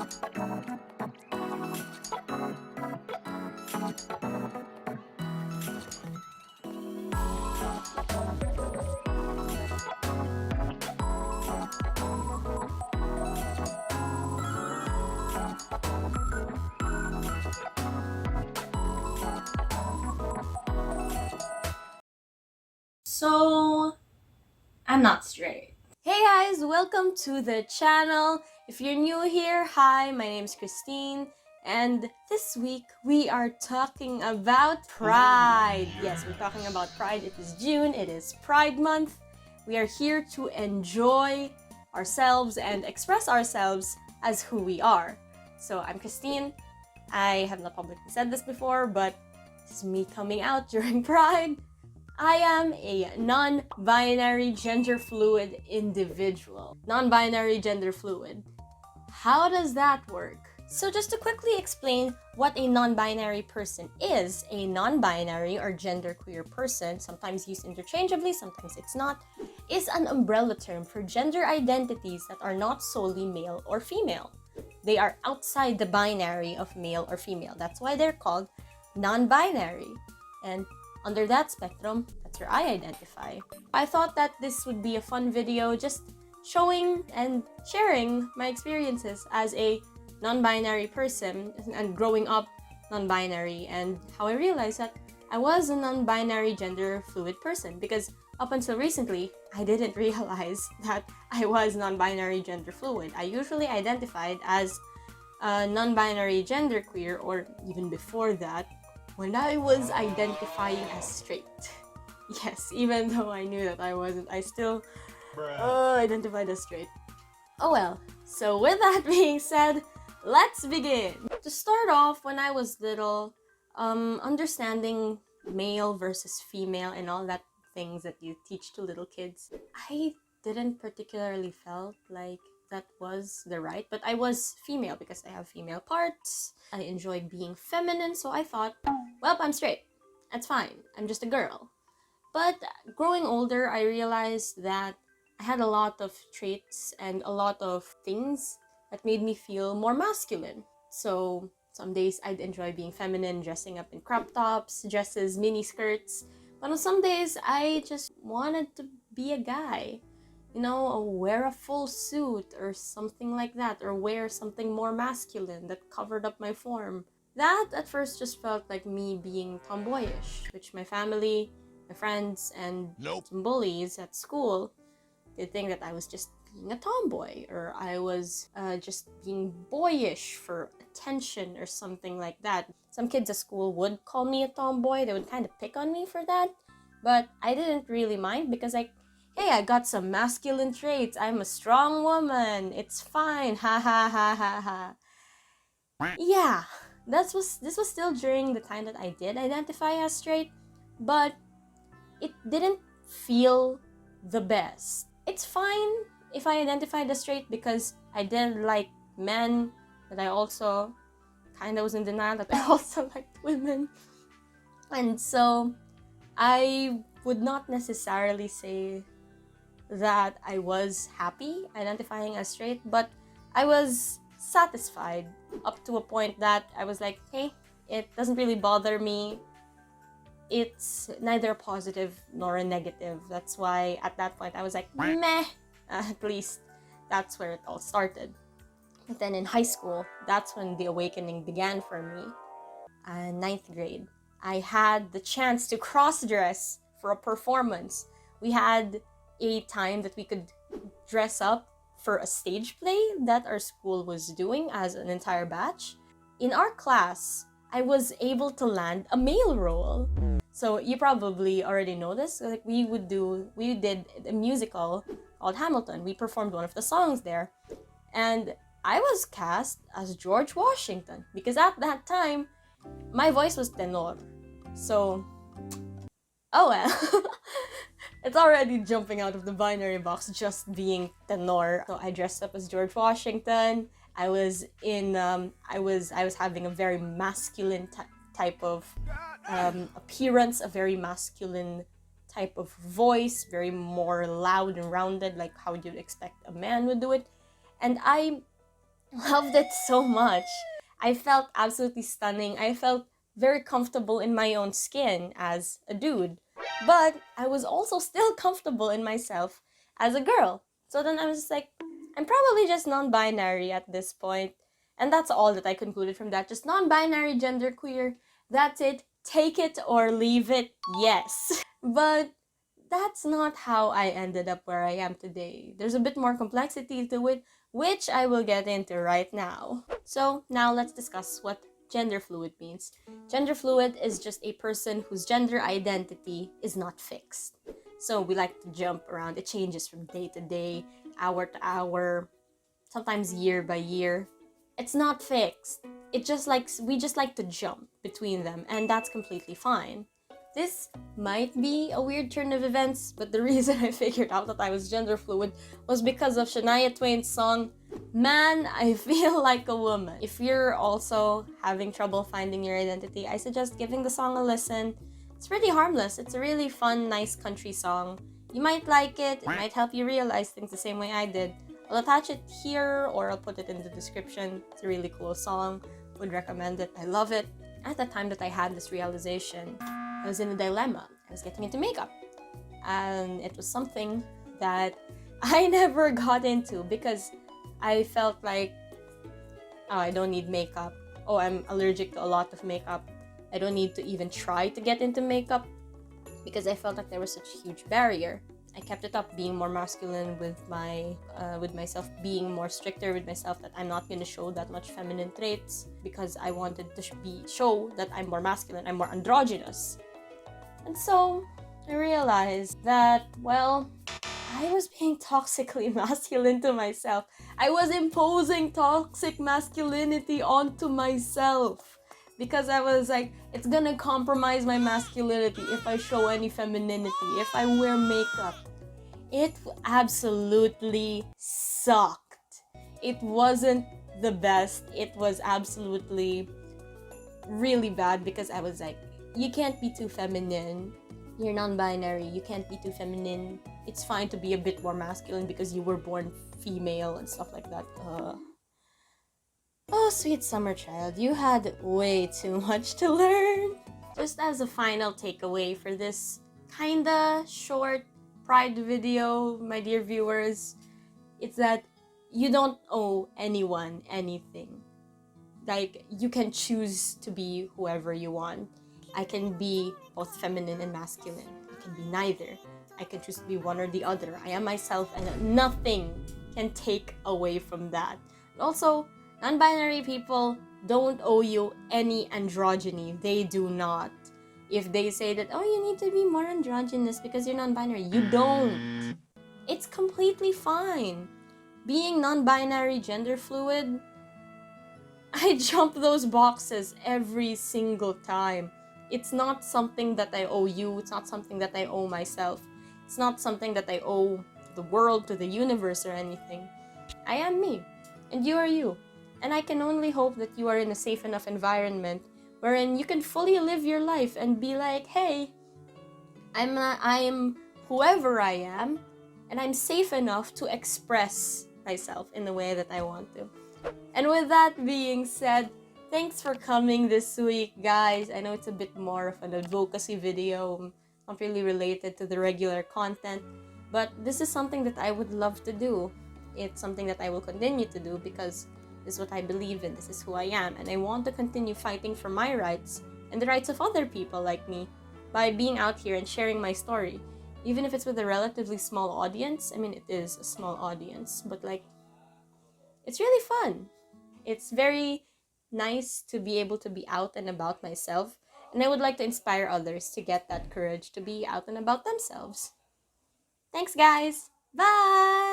So, I'm not straight. Hey guys, welcome to the channel. If you're new here, hi, my name's Christine, and this week we are talking about Pride. Yes, we're talking about Pride. It is June, it is Pride Month. We are here to enjoy ourselves and express ourselves as who we are. So, I'm Christine. I have not publicly said this before, but this is me coming out during Pride. I am a non-binary gender fluid individual. Non-binary gender fluid. How does that work? So just to quickly explain what a non-binary person is, a non-binary or genderqueer person, sometimes used interchangeably, sometimes it's not, is an umbrella term for gender identities that are not solely male or female. They are outside the binary of male or female. That's why they're called non-binary. And under that spectrum, that's where I identify. I thought that this would be a fun video just showing and sharing my experiences as a non-binary person and growing up non-binary, and how I realized that I was a non-binary gender fluid person, because up until recently, I didn't realize that I was non-binary gender fluid. I usually identified as a non-binary genderqueer, or even before that, when I was identifying as straight. Yes, even though I knew that I wasn't, I still identified as straight. Oh well, so with that being said, let's begin. To start off, when I was little, understanding male versus female and all that things that you teach to little kids, I didn't particularly felt like that was the right, but I was female because I have female parts. I enjoy being feminine, so I thought, well, I'm straight. That's fine. I'm just a girl. But growing older, I realized that I had a lot of traits and a lot of things that made me feel more masculine. So some days I'd enjoy being feminine, dressing up in crop tops, dresses, mini skirts. But on some days, I just wanted to be a guy. You know, wear a full suit or something like that, or wear something more masculine that covered up my form. That at first just felt like me being tomboyish, which my family, my friends, and some bullies at school did think that I was just being a tomboy, or I was just being boyish for attention or something like that. Some kids at school would call me a tomboy. They would kind of pick on me for that, but I didn't really mind because hey, I got some masculine traits. I'm a strong woman. It's fine. Ha ha ha ha ha. Yeah, this was still during the time that I did identify as straight, but it didn't feel the best. It's fine if I identified as straight because I didn't like men, but I also kind of was in denial that I also liked women. And so I would not necessarily say that I was happy identifying as straight, but I was satisfied up to a point that I was like, hey, it doesn't really bother me. It's neither a positive nor a negative. That's why at that point I was like, meh. At least that's where it all started. But then in high school, that's when the awakening began for me. 9th grade, I had the chance to cross-dress for a performance. We had a time that we could dress up for a stage play that our school was doing as an entire batch. In our class, I was able to land a male role. So you probably already know this. Like we did a musical called Hamilton. We performed one of the songs there. And I was cast as George Washington because at that time, my voice was tenor. So, oh well. It's already jumping out of the binary box, just being tenor. So I dressed up as George Washington. I was having a very masculine type of appearance, a very masculine type of voice, very more loud and rounded, like how you'd expect a man would do it. And I loved it so much. I felt absolutely stunning. I felt very comfortable in my own skin as a dude. But I was also still comfortable in myself as a girl. So then I was just like, I'm probably just non-binary at this point. And that's all that I concluded from that. Just non-binary, genderqueer. That's it. Take it or leave it. Yes. But that's not how I ended up where I am today. There's a bit more complexity to it, which I will get into right now. So now let's discuss what gender fluid means. Gender fluid is just a person whose gender identity is not fixed. So we like to jump around. It changes from day to day, hour to hour, sometimes year by year. It's not fixed. We just like to jump between them, and that's completely fine. This might be a weird turn of events, but the reason I figured out that I was gender fluid was because of Shania Twain's song, Man, I Feel Like a Woman. If you're also having trouble finding your identity, I suggest giving the song a listen. It's pretty harmless. It's a really fun, nice country song. You might like it. It might help you realize things the same way I did. I'll attach it here or I'll put it in the description. It's a really cool song. Would recommend it. I love it. At the time that I had this realization, I was in a dilemma. I was getting into makeup. And it was something that I never got into because I felt like, oh, I don't need makeup. Oh, I'm allergic to a lot of makeup. I don't need to even try to get into makeup because I felt like there was such a huge barrier. I kept it up, being more masculine with myself, being more stricter with myself, that I'm not going to show that much feminine traits because I wanted to show that I'm more masculine, I'm more androgynous. And so I realized that, well, I was being toxically masculine to myself. I was imposing toxic masculinity onto myself because I was like, it's gonna compromise my masculinity if I show any femininity, if I wear makeup. It absolutely sucked. It wasn't the best. It was absolutely really bad because I was like, you can't be too feminine. You're non-binary. You can't be too feminine. It's fine to be a bit more masculine because you were born female and stuff like that. Oh, sweet summer child, you had way too much to learn. Just as a final takeaway for this kinda short Pride video, my dear viewers, it's that you don't owe anyone anything. Like, you can choose to be whoever you want. I can be both feminine and masculine. I can be neither. I can choose to be one or the other. I am myself and nothing can take away from that. And also, non-binary people don't owe you any androgyny. They do not. If they say that, oh, you need to be more androgynous because you're non-binary, you don't. It's completely fine. Being non-binary, gender fluid, I jump those boxes every single time. It's not something that I owe you. It's not something that I owe myself. It's not something that I owe to the world, to the universe, or anything. I am me, and you are you. And I can only hope that you are in a safe enough environment wherein you can fully live your life and be like, hey, I am whoever I am, and I'm safe enough to express myself in the way that I want to. And with that being said, thanks for coming this week, guys. I know it's a bit more of an advocacy video, not really related to the regular content, but this is something that I would love to do. It's something that I will continue to do because this is what I believe in, this is who I am, and I want to continue fighting for my rights and the rights of other people like me by being out here and sharing my story. Even if it's with a relatively small audience. I mean, it is a small audience, but like, it's really fun. It's very nice to be able to be out and about myself, and I would like to inspire others to get that courage to be out and about themselves. Thanks, guys! Bye!